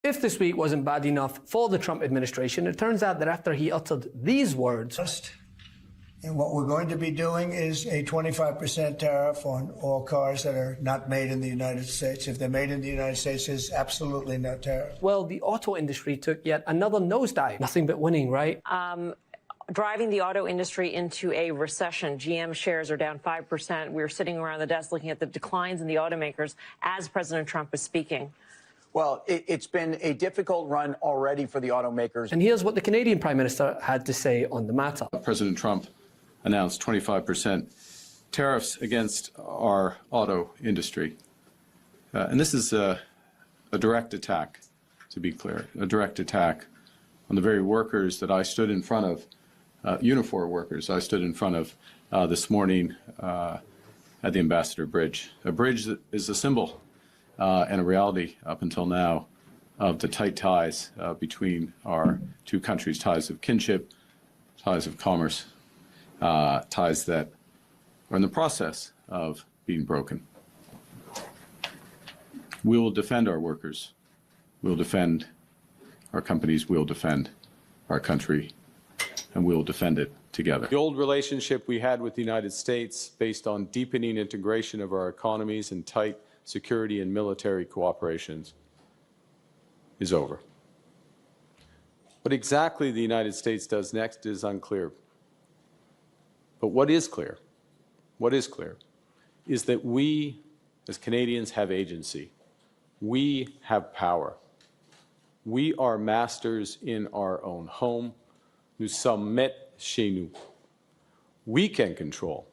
If this week wasn't bad enough for the Trump administration, it turns out that after he uttered these words, and what we're going to be doing is a 25% tariff on all cars that are not made in the United States. If they're made in the United States, there's absolutely no tariff. well, the auto industry took yet another nosedive. Nothing but winning, right? Driving the auto industry into a recession. GM shares are down 5%. We were sitting around the desk looking at the declines in the automakers as President Trump was speaking. Well, it's been a difficult run already for the automakers. And here's what the Canadian Prime Minister had to say on the matter. President Trump announced 25% tariffs against our auto industry. And this is a direct attack, to be clear, a direct attack on the very workers that I stood in front of, uniform workers I stood in front of this morning at the Ambassador Bridge, a bridge that is a symbol and a reality up until now of the tight ties between our two countries, ties of kinship, ties of commerce, ties that are in the process of being broken. We will defend our workers. We'll defend our companies. We'll defend our country, and we'll defend it together. The old relationship we had with the United States, based on deepening integration of our economies and tight security and military cooperations, is over. What exactly the United States does next is unclear. But what is clear is that we, as Canadians, have agency. We have power. We are masters in our own home. Nous sommes maîtres chez nous. We can control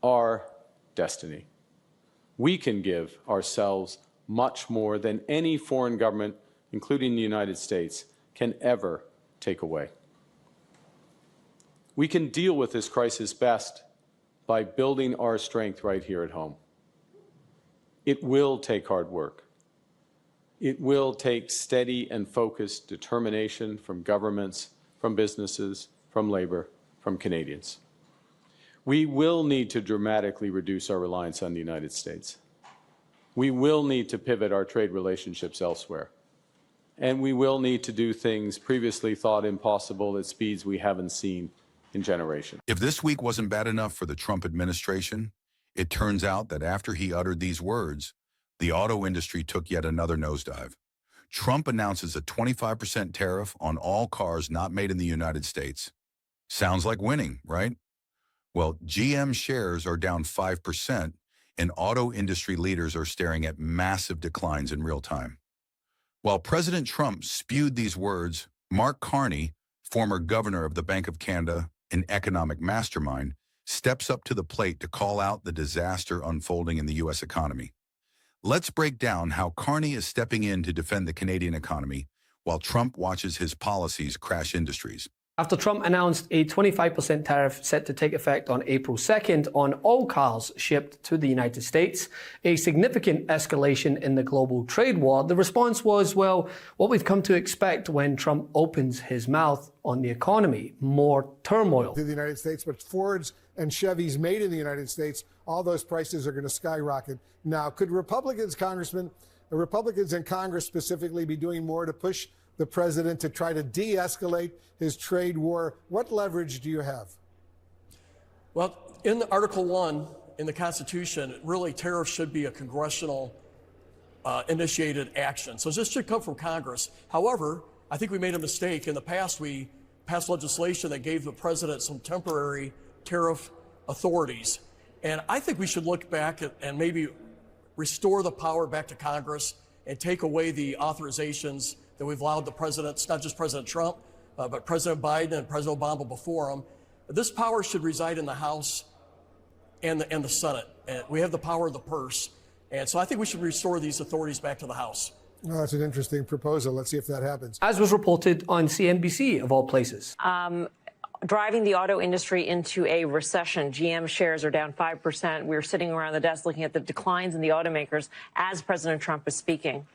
our destiny. We can give ourselves much more than any foreign government, including the United States, can ever take away. We can deal with this crisis best by building our strength right here at home. It will take hard work. It will take steady and focused determination from governments, from businesses, from labor, from Canadians. We will need to dramatically reduce our reliance on the United States. We will need to pivot our trade relationships elsewhere. And we will need to do things previously thought impossible at speeds we haven't seen in generations. If this week wasn't bad enough for the Trump administration, it turns out that after he uttered these words, the auto industry took yet another nosedive. Trump announces a 25% tariff on all cars not made in the United States. Sounds like winning, right? Well, GM shares are down 5%, and auto industry leaders are staring at massive declines in real time. While President Trump spewed these words, Mark Carney, former governor of the Bank of Canada, an economic mastermind, steps up to the plate to call out the disaster unfolding in the U.S. economy. Let's break down how Carney is stepping in to defend the Canadian economy while Trump watches his policies crash industries. After Trump announced a 25% tariff set to take effect on April 2nd on all cars shipped to the United States, a significant escalation in the global trade war, the response was, well, what we've come to expect when Trump opens his mouth on the economy, more turmoil. To the United States, but Fords and Chevys made in the United States, all those prices are going to skyrocket. Now, could Republicans in Congress specifically be doing more to push the president to try to de-escalate his trade war? What leverage do you have? Well, in Article 1 in the Constitution, really tariffs should be a congressional initiated action. So this should come from Congress. However, I think we made a mistake. In the past, we passed legislation that gave the president some temporary tariff authorities. And I think we should look back and maybe restore the power back to Congress and take away the authorizations that we've allowed the presidents, not just President Trump, but President Biden and President Obama before him. This power should reside in the House and the Senate. And we have the power of the purse. And so I think we should restore these authorities back to the House. Oh, that's an interesting proposal. Let's see if that happens. As was reported on CNBC, of all places. Driving the auto industry into a recession. GM shares are down 5%. We were sitting around the desk looking at the declines in the automakers as President Trump was speaking.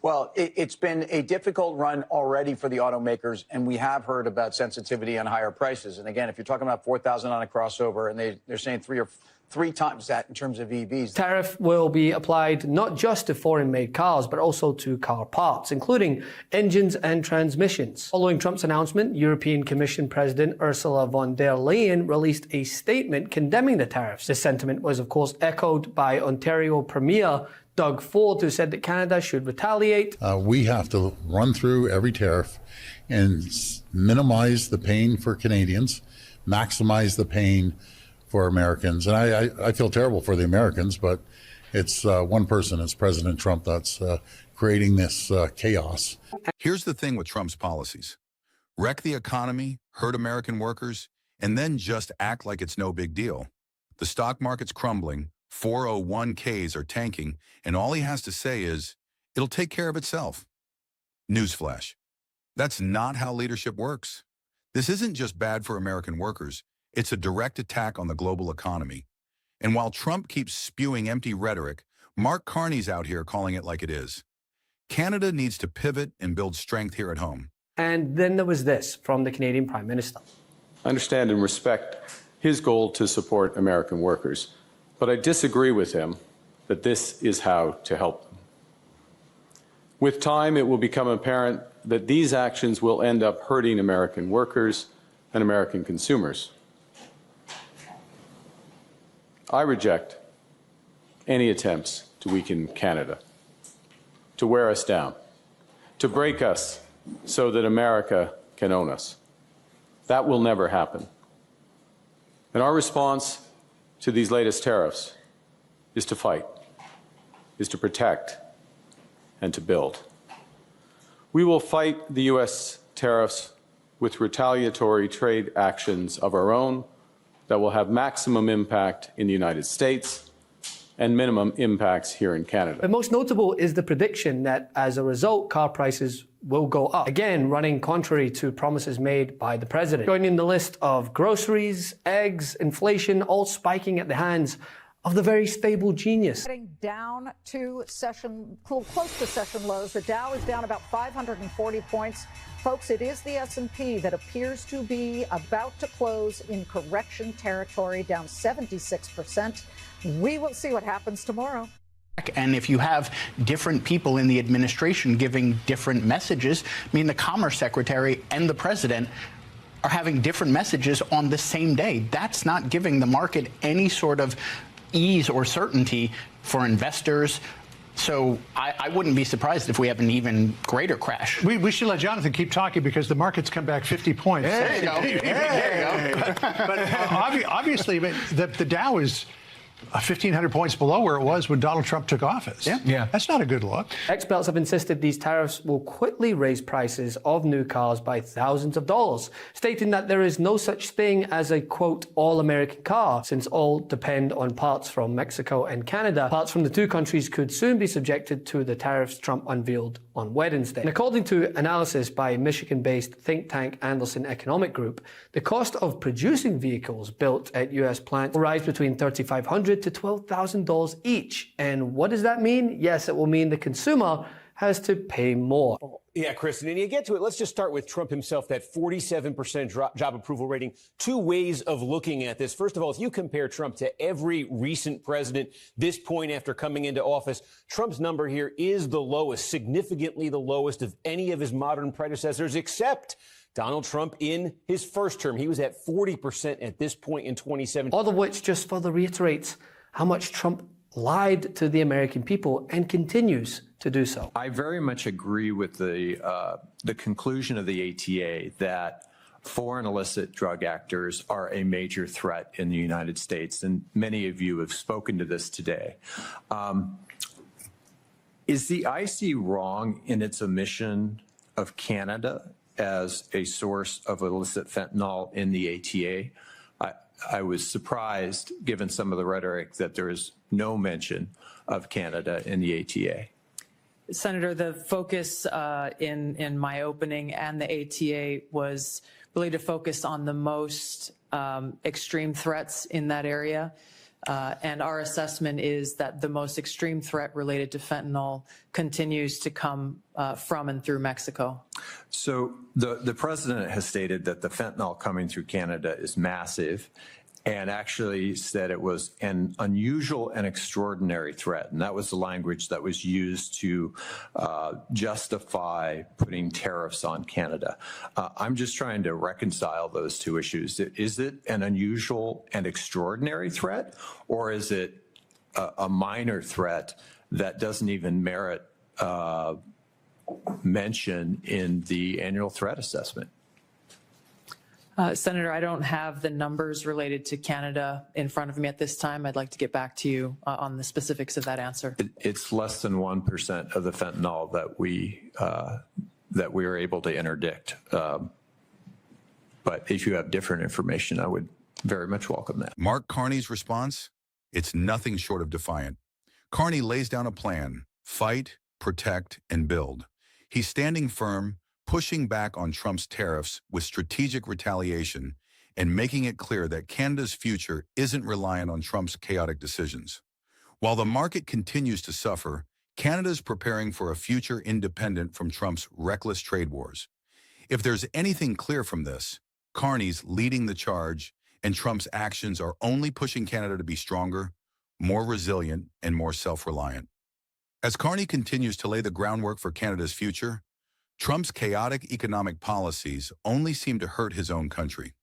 Well, it's been a difficult run already for the automakers, and we have heard about sensitivity on higher prices. And again, if you're talking about $4,000 on a crossover, and they're saying $3,000 or 3 times that in terms of EVs. Tariff will be applied not just to foreign-made cars, but also to car parts, including engines and transmissions. Following Trump's announcement, European Commission President Ursula von der Leyen released a statement condemning the tariffs. This sentiment was, of course, echoed by Ontario Premier Doug Ford, who said that Canada should retaliate. We have to run through every tariff and minimize the pain for Canadians, maximize the pain for Americans. And I feel terrible for the Americans, but it's one person, it's President Trump, that's creating this chaos. Here's the thing with Trump's policies. Wreck the economy, hurt American workers, and then just act like it's no big deal. The stock market's crumbling, 401ks are tanking, and all he has to say is, it'll take care of itself. Newsflash. That's not how leadership works. This isn't just bad for American workers. It's a direct attack on the global economy. And while Trump keeps spewing empty rhetoric, Mark Carney's out here calling it like it is. Canada needs to pivot and build strength here at home. And then there was this from the Canadian Prime Minister. I understand and respect his goal to support American workers, but I disagree with him that this is how to help them. With time, it will become apparent that these actions will end up hurting American workers and American consumers. I reject any attempts to weaken Canada, to wear us down, to break us so that America can own us. That will never happen. And our response to these latest tariffs is to fight, is to protect, and to build. We will fight the U.S. tariffs with retaliatory trade actions of our own that will have maximum impact in the United States and minimum impacts here in Canada. But most notable is the prediction that as a result, car prices will go up, again running contrary to promises made by the president. Joining the list of groceries, eggs, inflation, all spiking at the hands of the very stable genius. Getting down to close to session lows. The Dow is down about 540 points. Folks, it is the S&P that appears to be about to close in correction territory, down 76%. We will see what happens tomorrow. And if you have different people in the administration giving different messages, I mean, the Commerce Secretary and the President are having different messages on the same day. That's not giving the market any sort of ease or certainty for investors. So I wouldn't be surprised if we have an even greater crash. We should let Jonathan keep talking because the market's come back 50 points. There you go. There you go. But obviously, the Dow is 1,500 points below where it was when Donald Trump took office. Yeah. That's not a good look. Experts have insisted these tariffs will quickly raise prices of new cars by thousands of dollars, stating that there is no such thing as a, quote, all-American car, since all depend on parts from Mexico and Canada. Parts from the two countries could soon be subjected to the tariffs Trump unveiled on Wednesday. And according to analysis by Michigan-based think tank Anderson Economic Group, the cost of producing vehicles built at U.S. plants will rise between $3,500 to $12,000 each. And what does that mean? Yes, it will mean the consumer has to pay more. Yeah, Kristen, and you get to it. Let's just start with Trump himself, that 47% job approval rating. Two ways of looking at this. First of all, if you compare Trump to every recent president, this point after coming into office, Trump's number here is the lowest, significantly the lowest of any of his modern predecessors, except Donald Trump in his first term. He was at 40% at this point in 2017. All of which just further reiterates how much Trump lied to the American people and continues to do so. I very much agree with the conclusion of the ATA that foreign illicit drug actors are a major threat in the United States, and many of you have spoken to this today. Is the IC wrong in its omission of Canada as a source of illicit fentanyl in the ATA? I was surprised, given some of the rhetoric, that there is no mention of Canada in the ATA. Senator, the focus in my opening and the ATA was really to focus on the most extreme threats in that area. And our assessment is that the most extreme threat related to fentanyl continues to come from and through Mexico. So the president has stated that the fentanyl coming through Canada is massive, and actually said it was an unusual and extraordinary threat. And that was the language that was used to justify putting tariffs on Canada. I'm just trying to reconcile those two issues. Is it an unusual and extraordinary threat, or is it a minor threat that doesn't even merit mention in the annual threat assessment? Senator, I don't have the numbers related to Canada in front of me at this time. I'd like to get back to you on the specifics of that answer. It's less than 1% of the fentanyl that we are able to interdict. But if you have different information, I would very much welcome that. Mark Carney's response? It's nothing short of defiant. Carney lays down a plan: fight, protect, and build. He's standing firm, pushing back on Trump's tariffs with strategic retaliation and making it clear that Canada's future isn't reliant on Trump's chaotic decisions. While the market continues to suffer, Canada's preparing for a future independent from Trump's reckless trade wars. If there's anything clear from this, Carney's leading the charge, and Trump's actions are only pushing Canada to be stronger, more resilient, and more self-reliant. As Carney continues to lay the groundwork for Canada's future, Trump's chaotic economic policies only seem to hurt his own country.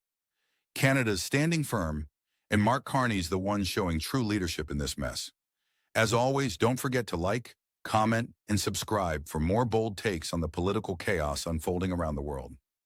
Canada's standing firm, and Mark Carney's the one showing true leadership in this mess. As always, don't forget to like, comment, and subscribe for more bold takes on the political chaos unfolding around the world.